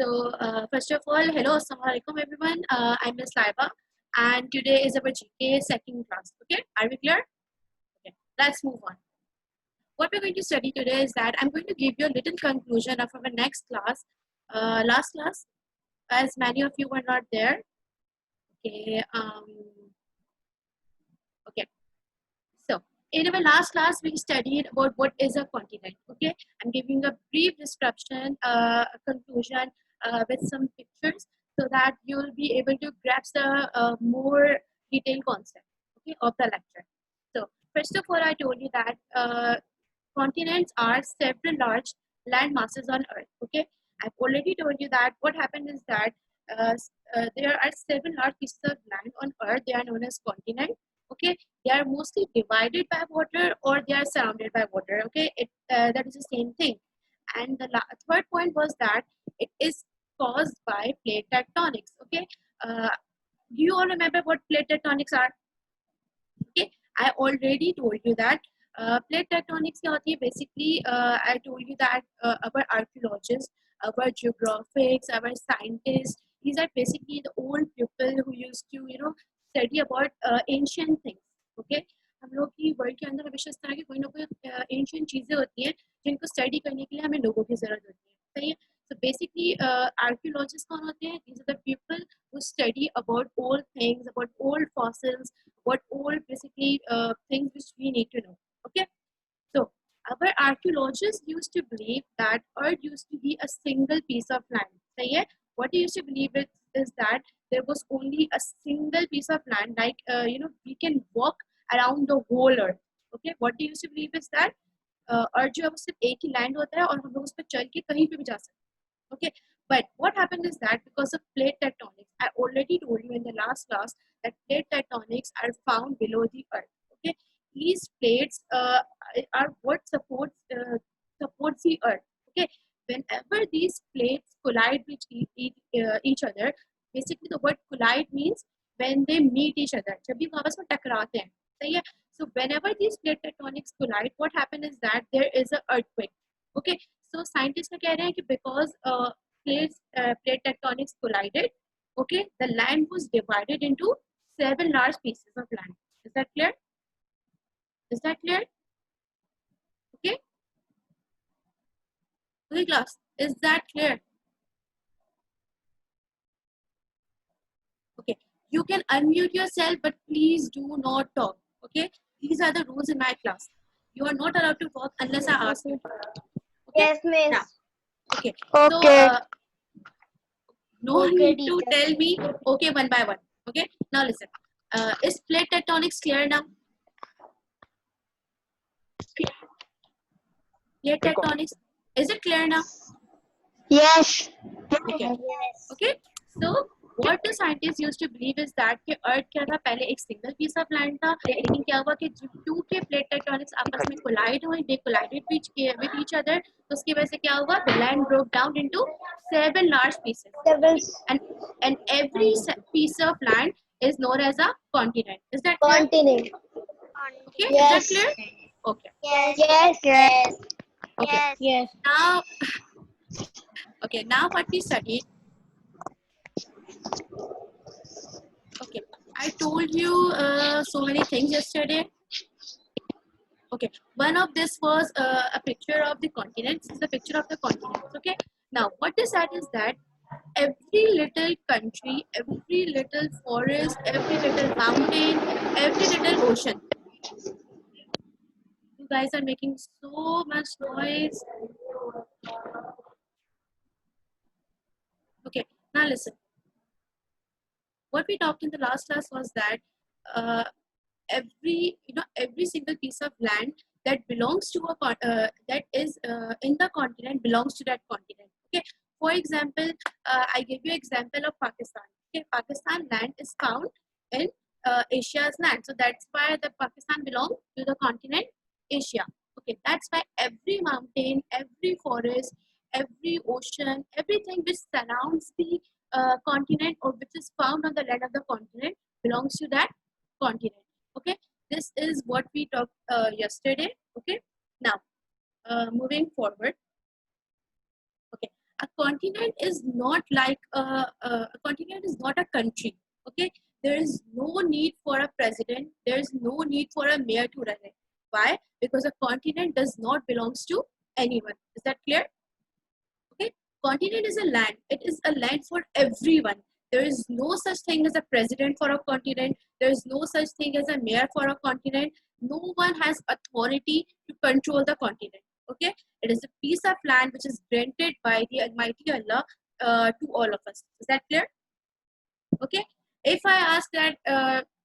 First of all, hello, assalamu alaikum everyone. I'm Miss Laiba, and today is our GK second class. Okay, are we clear? Okay, let's move on. What we're going to study today is that I'm going to give you a little conclusion of our next class, last class, as many of you were not there. Okay, okay. So, in our last class, we studied about what is a continent. Okay, I'm giving a brief description, a conclusion with some pictures, so that you'll be able to grasp the more detailed concept, okay, of the lecture. So, first of all, I told you that continents are several large land masses on Earth. Okay, I've already told you that what happened is that there are seven large pieces of land on Earth. They are known as continents. Okay, they are mostly divided by water or they are surrounded by water. Okay, that is the same thing. And the third point was that it is caused by plate tectonics. Okay, do you all remember what plate tectonics are? Okay, I already told you that plate tectonics क्या होती है? Basically, I told you that our archaeologists, our geographics, our scientists, these are basically the old people who used to study about ancient things. Okay, हम लोग की world के अंदर हमेशा इस तरह की कोई ना कोई एंशियंट चीजें होती हैं जिनको स्टडी करने के लिए हमें लोगों की जरूरत होती है. सही है. So basically, archaeologists कौन होते हैं? These are the people who study about old things, about old fossils, what all basically things which we need to know. Okay, so our archaeologists used to believe that Earth used to be a single piece of land. So yeah, what they used to believe is that there was only a single piece of land, like we can walk around the whole Earth. Okay, what they used to believe is that Earth जो है वो सिर्फ एक ही land होता है और हम लोग उस पर चल के कहीं पे भी जा सकते हैं. Okay, but what happened is that because of plate tectonics, I already told you in the last class that plate tectonics are found below the earth. Okay, these plates are what supports the earth. Okay, whenever these plates collide with each other, basically the word collide means when they meet each other. जब भी आपस में टकराते हैं, सही है. So whenever these plate tectonics collide, what happens is that there is an earthquake. Okay, so scientists कह रहे हैं कि because plate tectonics collided, okay, the land was divided into seven large pieces of land. Is that clear? Is that clear? Okay. Okay, class. Is that clear? Okay. You can unmute yourself, but please do not talk. Okay. These are the rules in my class. You are not allowed to talk unless I ask you. Okay? Yes, miss. Now, okay. Okay. So, no Okay, need to teacher. tell me. Okay, one by one. Okay. Now listen. Is plate tectonics clear now? Plate tectonics. Is it clear now? Yes. Okay. Yes. Okay. So what the scientists used to believe is that कि अर्थ क्या था, पहले एक single piece of land था, लेकिन क्या हुआ कि टू के प्लेट टेक्टोनिक्स आपस में कोलाइड हुए, दे कोलाइडेड विद ईच अदर, तो उसकी वजह से क्या हुआ, the land broke down into seven large pieces and every piece of land is known as a continent. Is that clear? Continent. Okay. Yes. Is that clear? Okay. Yes. Yes. Yes. Okay. Yes. Now, okay. Now what we studied. Okay, I told you so many things yesterday. Okay, one of this was a picture of the continents. This is a picture of the continents. Okay, now what is that is that every little country, every little forest, every little mountain, every little ocean. You guys are making so much noise. Okay, now listen. What we talked in the last class was that uh, every single piece of land that belongs to that is in the continent belongs to that continent. Okay, for example, I give you example of Pakistan. Okay, Pakistan land is found in Asia's land, so that's why the Pakistan belongs to the continent Asia. Okay, that's why every mountain, every forest, every ocean, everything which surrounds the continent or which is found on the land of the continent belongs to that continent. Okay, this is what we talked yesterday. Okay, now moving forward. Okay, a continent is not like a continent is not a country. Okay, there is no need for a president. There is no need for a mayor to run it. Why? Because a continent does not belongs to anyone. Is that clear? Okay, continent is a land. It is a land for everyone. There is no such thing as a president for a continent. There is no such thing as a mayor for a continent. No one has authority to control the continent. Okay, it is a piece of land which is granted by the Almighty Allah to all of us. Is that clear? Okay, if I ask that,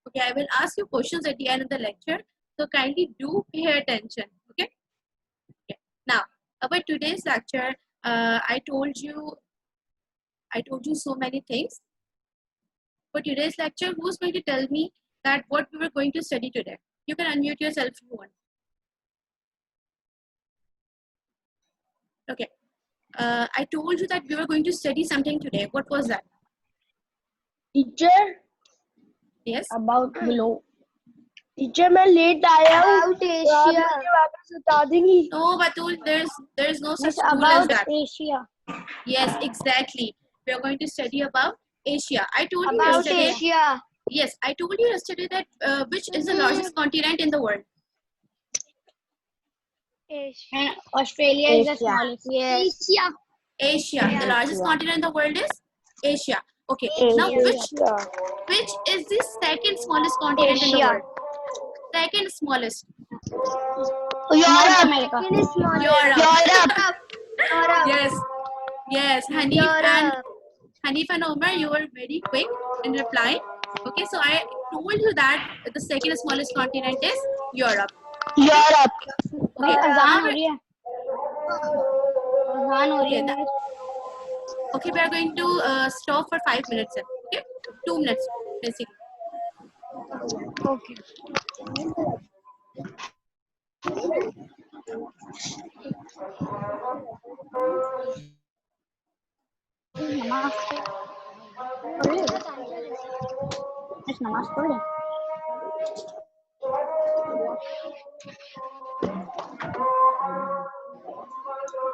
okay, I will ask you questions at the end of the lecture. So kindly do pay attention. Okay. Okay. Now, about today's lecture, I told you so many things. For today's lecture, who's going to tell me that what we were going to study today? You can unmute yourself if you want. Okay. I told you that we were going to study something today. What was that? Teacher Yes. About below teacher मैं late आया हूँ About तो आप Asia. मुझे वापस बता देंगी No, Batul, there is no such Miss, rule as about that. Asia Yes, exactly. We are going to study about Asia. I told you About yesterday. Asia. Yes, I told you yesterday that which is the largest continent in the world? Asia. and Australia is the Asia. smallest. Yes. Asia. Asia. The largest Asia. continent in the world is Asia. Okay. Now, Asia. which is the second smallest continent in the Asia. world? Second smallest. North America. Second is smallest. Europe. Europe. Yes. Yes. Hanif and Omar, you were very quick in replying. Okay, so I told you that the second smallest continent is Europe. Europe. Okay, अजान now हो रही है अजान हो रही है मेरे okay, we are going to stop for 5 minutes. Then. Okay, 2 minutes basically. Okay. नमाज पढ़ ली इस नमाज पढ़ ली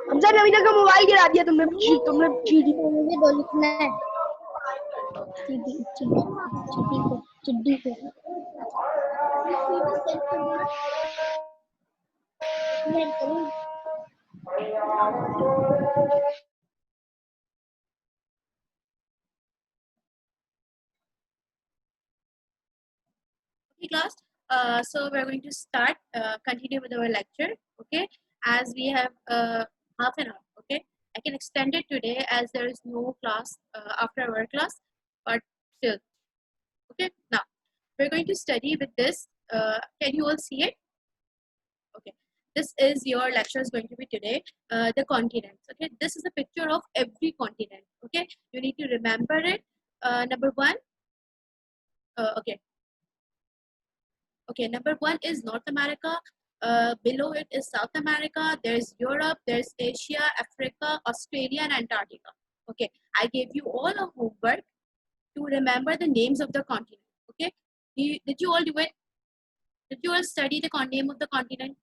हमजा नवीना का मोबाइल गिरा दिया तुमने चीटी पे मुझे दो लिखना है चीटी चीटी चीटी पे चिड्डी पे Okay, class. So we're going to start, continue with our lecture. Okay, as we have half an hour. Okay, I can extend it today as there is no class after our class, but still. Okay, now we're going to study with this. Can you all see it? Okay, this is your lecture is going to be today. The continents. Okay, this is a picture of every continent. Okay, you need to remember it. Number one. Okay. Okay, number one is North America. Below it is South America. There's Europe. There's Asia, Africa, Australia, and Antarctica. Okay, I gave you all a homework to remember the names of the continent. Okay, did you all do it? Did you all study the name of the continent?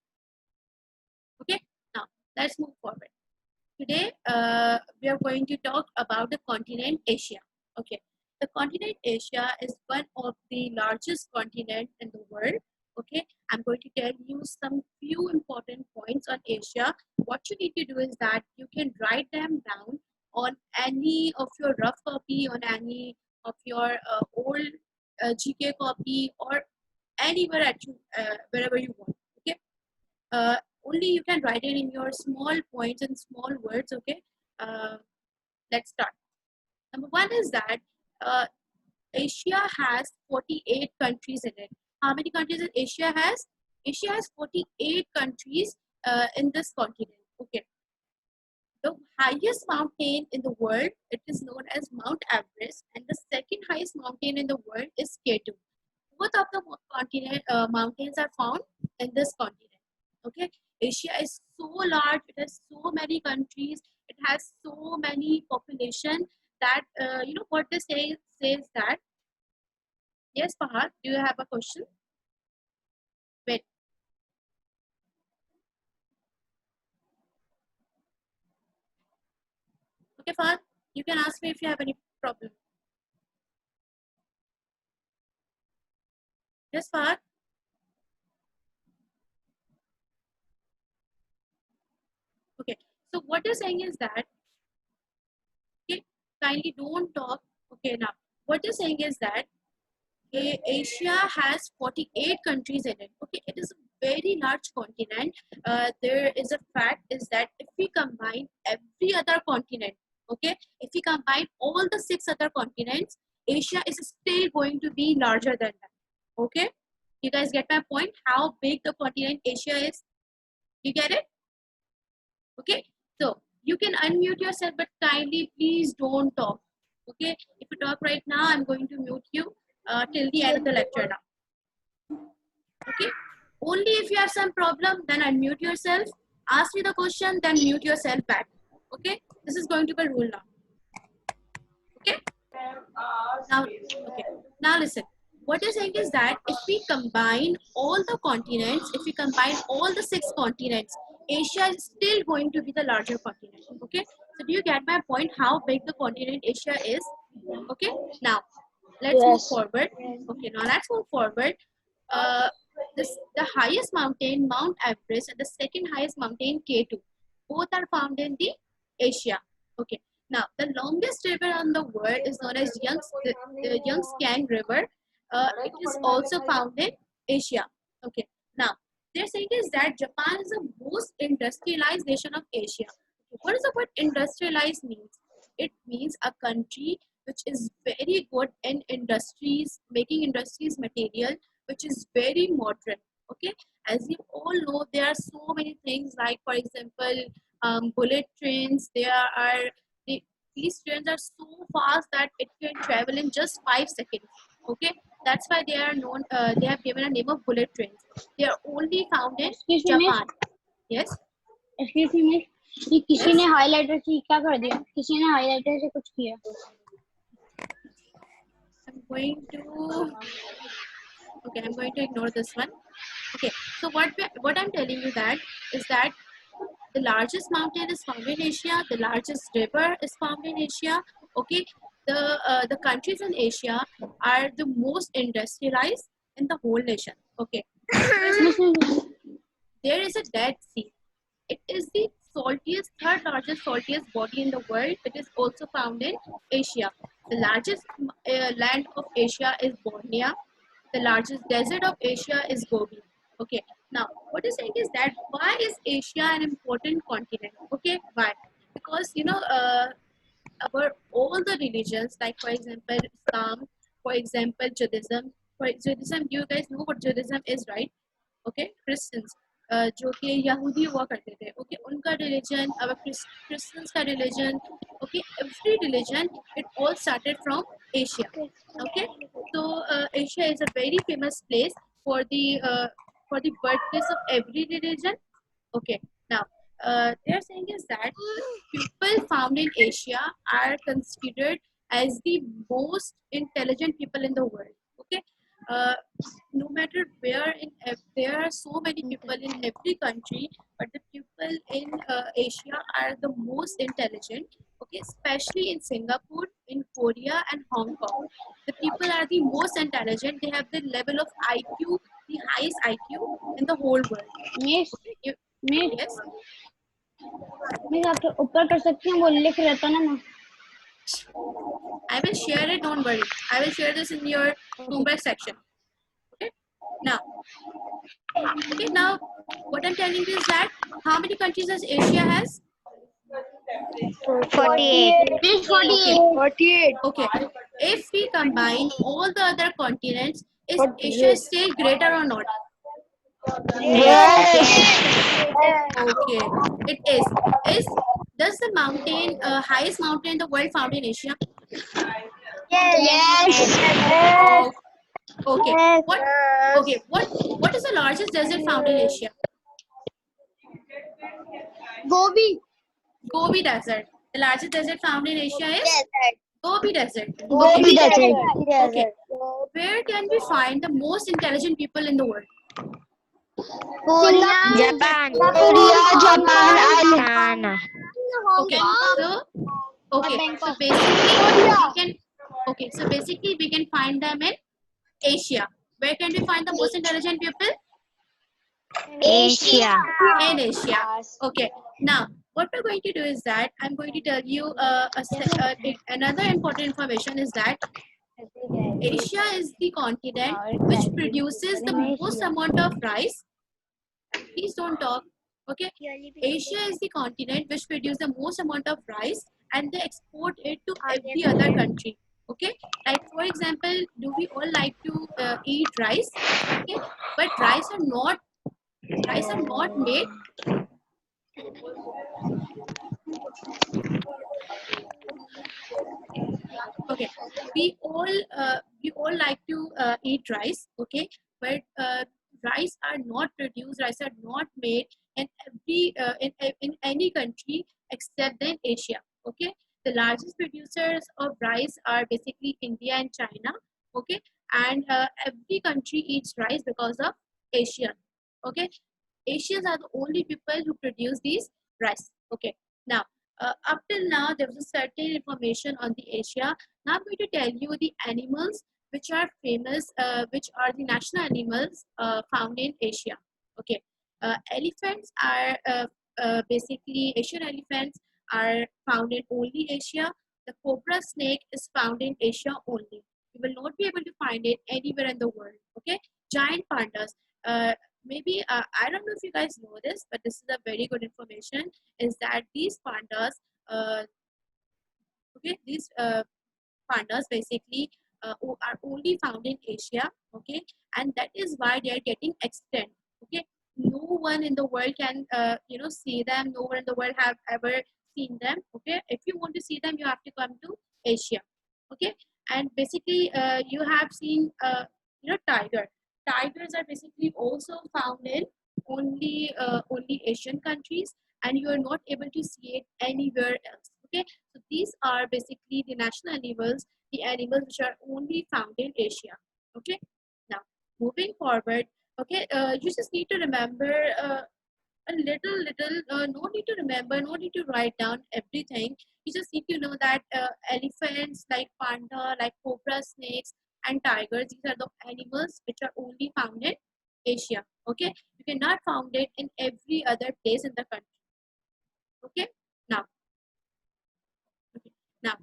Okay, now let's move forward. Today, we are going to talk about the continent Asia. Okay, the continent Asia is one of the largest continent in the world. Okay, I'm going to tell you some few important points on Asia. What you need to do is that you can write them down on any of your rough copy, on any of your old GK copy, or anywhere at you, wherever you want. Okay. Only you can write it in your small points and small words. Okay, let's start. Number one is that Asia has 48 countries in it. How many countries in Asia has? Asia has 48 countries in this continent. Okay, the highest mountain in the world, it is known as Mount Everest, and the second highest mountain in the world is K2. Both of the mountains are found in this continent. Okay, Asia is so large, it has so many countries, it has so many population that you know what they say says that. Yes, Fahad, do you have a question? Wait. Okay, Fahad, you can ask me if you have any problem. Yes, Fahad. Okay, so what you're saying is that, okay, kindly don't talk. Okay, now what you're saying is that Asia has 48 countries in it. Okay, it is a very large continent. There is a fact is that if we combine every other continent, okay, if we combine all the 6 other continents, Asia is still going to be larger than that. Okay, you guys get my point? How big the continent Asia is? You get it? Okay, so you can unmute yourself, but kindly please don't talk. Okay, if you talk right now, I'm going to mute you till the end of the lecture now. Okay, only if you have some problem, then unmute yourself, ask me the question, then mute yourself back. Okay, this is going to be rule now. Okay, now listen. What you're saying is that if we combine all the continents, if we combine all the 6 continents, Asia is still going to be the larger continent. Okay, so do you get my point? How big the continent Asia is? Okay, now let's move forward. Okay, now let's move forward. The highest mountain, Mount Everest, and the second highest mountain, K2, both are found in the Asia. Okay, now the longest river on the world is known as the Yangtze River. It is also found in Asia. Okay, now they're saying is that Japan is the most industrialized nation of Asia. What does the word industrialized means? It means a country which is very good in industries, making industries material, which is very modern. Okay, as you all know, there are so many things like, for example, bullet trains. These trains are so fast that it can travel in just 5 seconds. Okay, that's why they are known. They have given a name of bullet trains. They are only found in Japan. Yes. Excuse me, ये किसी ने highlighter से क्या कर दिया? किसी ने highlighter से कुछ किया? I'm going to ignore this one. Okay, so what I'm telling you that is that the largest mountain is found in Asia, the largest river is found in Asia. Okay, the countries in Asia are the most industrialized in the whole nation. Okay, there is a Dead Sea. It is the third largest saltiest body in the world. It is also found in Asia. The largest land of Asia is Borneo. The largest desert of Asia is Gobi. Okay. Now, what you're saying is that why is Asia an important continent? Okay, why? Because about all the religions, like for example Islam, for example Judaism. For Judaism, you guys know what Judaism is, right? Okay, Christians. जो कि यहूदी हुआ करते थे, okay, उनका religion, अब Christians का religion, okay, every religion it all started from Asia. Okay, so Asia is a very famous place for the birthplace of every religion. Okay, now they are saying is that the people found in Asia are considered as the most intelligent people in the world. Okay, no matter where there are so many people in every country, but the people in Asia are the most intelligent. Okay, especially in Singapore, in Korea, and Hong Kong, the people are the most intelligent. They have the level of IQ, the highest IQ in the whole world. Miss You- miss yes. Miss आप ऊपर कर सकती हैं, वो लिख रहता ना मैं. I will share it, don't worry. I will share this in your homework section. Okay. Now, what I'm telling you is that how many countries does Asia has? 48. Miss 48. Okay. If we combine all the other continents, is Asia still greater or not? Okay. It is. Does the highest mountain in the world found in Asia? Yes. Okay. Yes. What is the largest desert found in Asia? गोभी. Gobi Desert. The largest desert found in Asia is Gobi Desert. Gobi Desert. Okay. Where can we find the most intelligent people in the world? Japan. Korea, Japan and Okay. So Okay, so Bangkok. basically we can find them in Asia. Where can we find the most intelligent people? Asia. In Asia. Okay. Now, what we're going to do is that I'm going to tell you another important information is that Asia is the continent which produces the most amount of rice. Please don't talk. Okay. Asia is the continent which produces the most amount of rice and they export it to every other country. Okay. Like for example, do we all like to eat rice? Okay. But rice are not made. Okay, we all like to eat rice. Okay, but rice are not produced, rice are not made in in any country except in Asia. Okay, the largest producers of rice are basically India and China. Okay, and every country eats rice because of Asia. Okay, Asians are the only people who produce these rice. Okay, now up till now there was a certain information on the Asia. Now I'm going to tell you the animals which are famous, which are the national animals found in Asia. Okay, elephants are basically Asian elephants are found in only Asia. The cobra snake is found in Asia only. You will not be able to find it anywhere in the world. Okay, giant pandas. Maybe I don't know if you guys know this, but this is a very good information. Is that these pandas, uh, okay, these pandas basically are only found in Asia, okay, and that is why they are getting extinct. Okay, no one in the world can see them. No one in the world have ever seen them. Okay, if you want to see them, you have to come to Asia. Okay, and basically you have seen tiger. Tigers are basically also found in only Asian countries, and you are not able to see it anywhere else. Okay, so these are basically the national animals, the animals which are only found in Asia. Okay, now moving forward, okay, you just need to remember a little, no need to remember, no need to write down everything. You just need to know that elephants, like panda, like cobra snakes, and tigers, these are the animals which are only found in Asia. Okay, you cannot found it in every other place in the country. Okay, now okay. Now,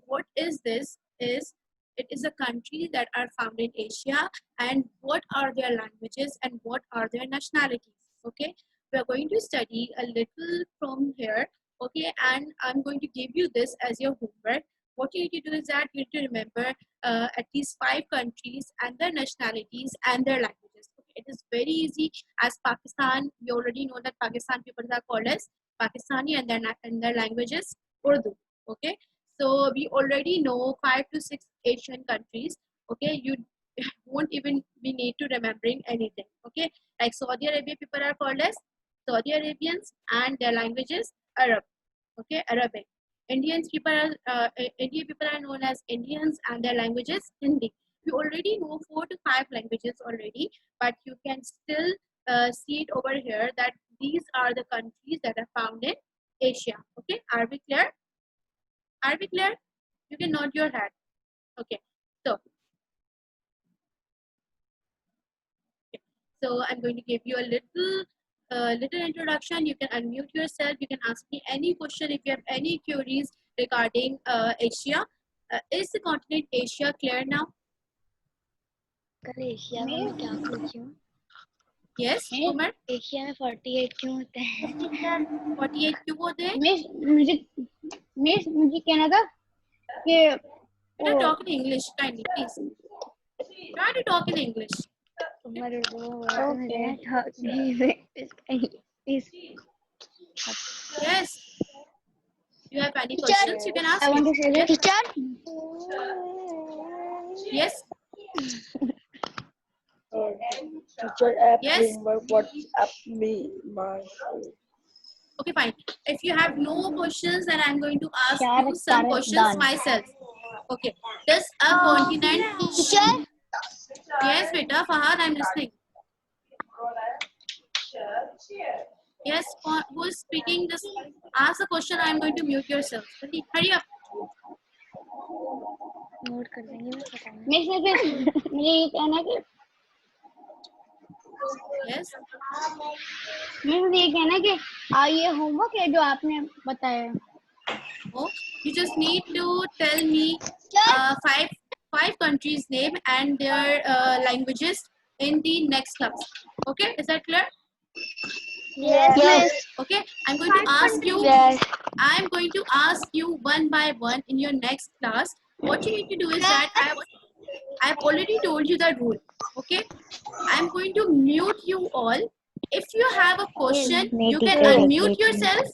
what is this? Is it is a country that are found in Asia, and what are their languages and what are their nationalities? Okay, we are going to study a little from here. Okay, and I'm going to give you this as your homework. What you need to do is that you need to remember at least 5 countries and their nationalities and their languages. Okay, it is very easy. As Pakistan, we already know that Pakistan people are called as Pakistani, and their languages Urdu. Okay, so we already know 5 to 6 Asian countries. Okay, you won't even be need to remembering anything. Okay, like Saudi Arabia people are called as Saudi Arabians, and their languages Arab. Okay, Arabic. Indians people are Indian people are known as Indians, and their languages Hindi. You already know 4 to 5 languages already, but you can still see it over here that these are the countries that are found in Asia. Okay, are we clear? Are we clear? You can nod your head. Okay. So, okay. So I'm going to give you a little introduction. You can unmute yourself. You can ask me any question if you have any queries regarding Asia. Is the continent Asia clear now? कल Asia में मैं क्या पूछूं? Yes, Umar. Asia में 48 क्यों होते हैं? 48 क्यों होते हैं? मुझे कहना था कि Can I talk in English kindly, please? Try to talk in English. Umar Yes. You have any questions? You can ask I want me. to say that. Teacher? Yes. Teacher app Yes. WhatsApp me my Okay, fine. If you have no questions, then I'm going to ask Share you some it, questions done. myself. Okay. Does a continent? Teacher? Yes, beta. Fahad, I'm listening. Yes, who is speaking? Just ask the question. I am going to mute yourself. Hurry up. Note कर देंगे मैं बताऊंगा next next मुझे ये कहना है कि Yes. मुझे ये कहना है कि ये होमवर्क है जो आपने बताया Oh, you just need to tell me five countries name and their languages in the next class. Okay, is that clear? yes Okay, I'm going to ask you. yes I'm going to ask you one by one in your next class. What you need to do is that I've already told you the rule. Okay, I'm going to mute you all. If you have a question, you can unmute yourself.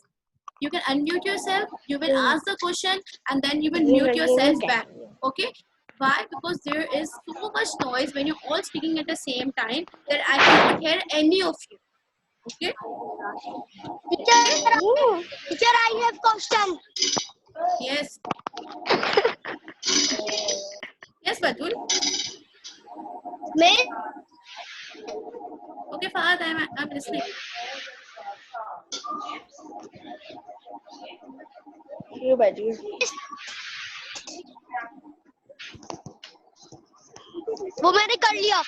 You can unmute yourself. You will ask the question and then you will mute yourself back. Okay. Why? Because there is so much noise when you're all speaking at the same time that I cannot hear any of you. Okay. teacher I have question Yes. Yes, Batul. मैं Okay, Fahad, I'm listening. ये बैठिए वो मैंने कर लिया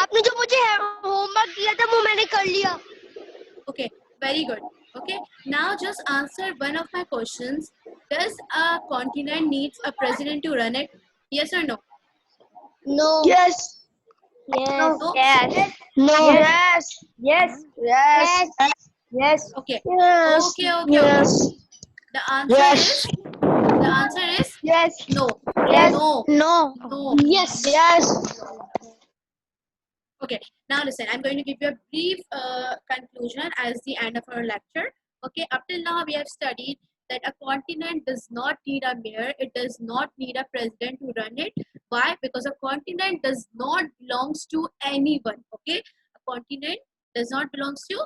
आपने जो मुझे होमवर्क दिया था वो मैंने कर लिया Okay, very good. Okay, now just answer one of my questions. Does a continent needs a president to run it? Yes or no? no yes yes No? yes no yes yes yes yes Okay. yes Okay. yes The answer is yes no. yes No. no No. yes yes Okay, now listen, I'm going to give you a brief conclusion as the end of our lecture. Okay, up till now we have studied that a continent does not need a mayor, it does not need a president to run it. Why? Because a continent does not belongs to anyone. Okay, a continent does not belongs to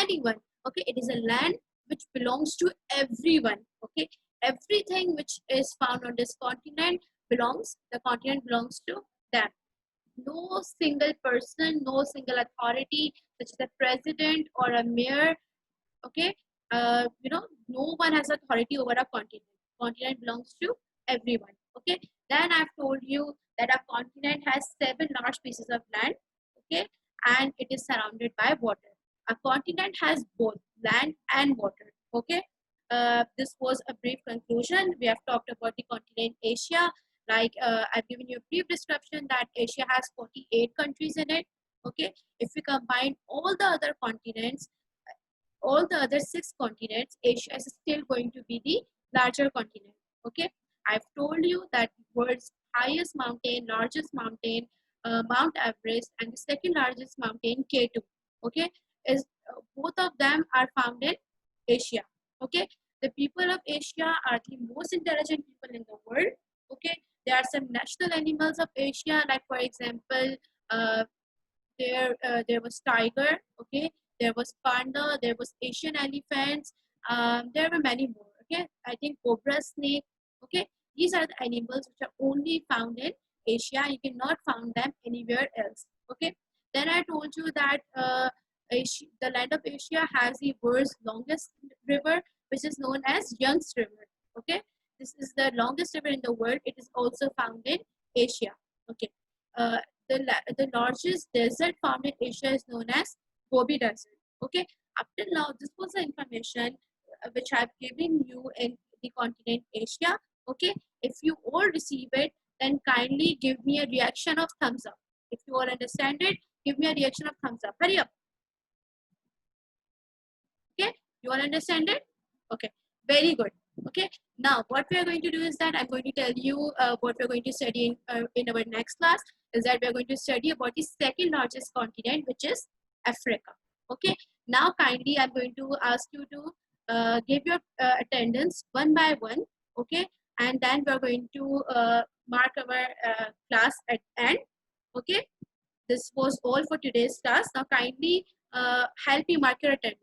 anyone. Okay, it is a land which belongs to everyone. Okay, everything which is found on this continent the continent belongs to them. No single person, no single authority, such as a president or a mayor, okay, no one has authority over a continent. Continent belongs to everyone. Okay, then I've told you that a continent has 7 large pieces of land. Okay, and it is surrounded by water. A continent has both land and water. Okay, this was a brief conclusion. We have talked about the continent Asia. Like I've given you a brief description that Asia has 48 countries in it. Okay, if we combine all the other continents, all the other 6 continents, Asia is still going to be the larger continent. Okay, I've told you that the world's highest mountain, largest mountain, Mount Everest, and the second largest mountain, K2. Okay, is both of them are found in Asia. Okay, the people of Asia are the most intelligent people in the world. Okay, there are some national animals of Asia, like for example, uh, there was tiger. Okay, there was panda, there was Asian elephants, there were many more. Okay, I think cobra, snake. Okay, these are the animals which are only found in Asia. You cannot find them anywhere else. Okay, then I told you that the land of Asia has the world's longest river, which is known as Yangtze River. Okay, this is the longest river in the world. It is also found in Asia. Okay, uh, the largest desert found in Asia is known as Gobi Desert. Okay, up till now, this was the information which I've given you in the continent Asia. Okay, if you all receive it, then kindly give me a reaction of thumbs up. If you all understand it, give me a reaction of thumbs up. Hurry up. Okay, you all understand it? Okay, very good. Okay, now what we are going to do is that I'm going to tell you what we're going to study in our next class is that we're going to study about the second largest continent, which is Africa. Okay, now kindly I'm going to ask you to give your attendance one by one. Okay, and then we're going to mark our class at end. Okay, this was all for today's class. Now kindly help me mark your attendance.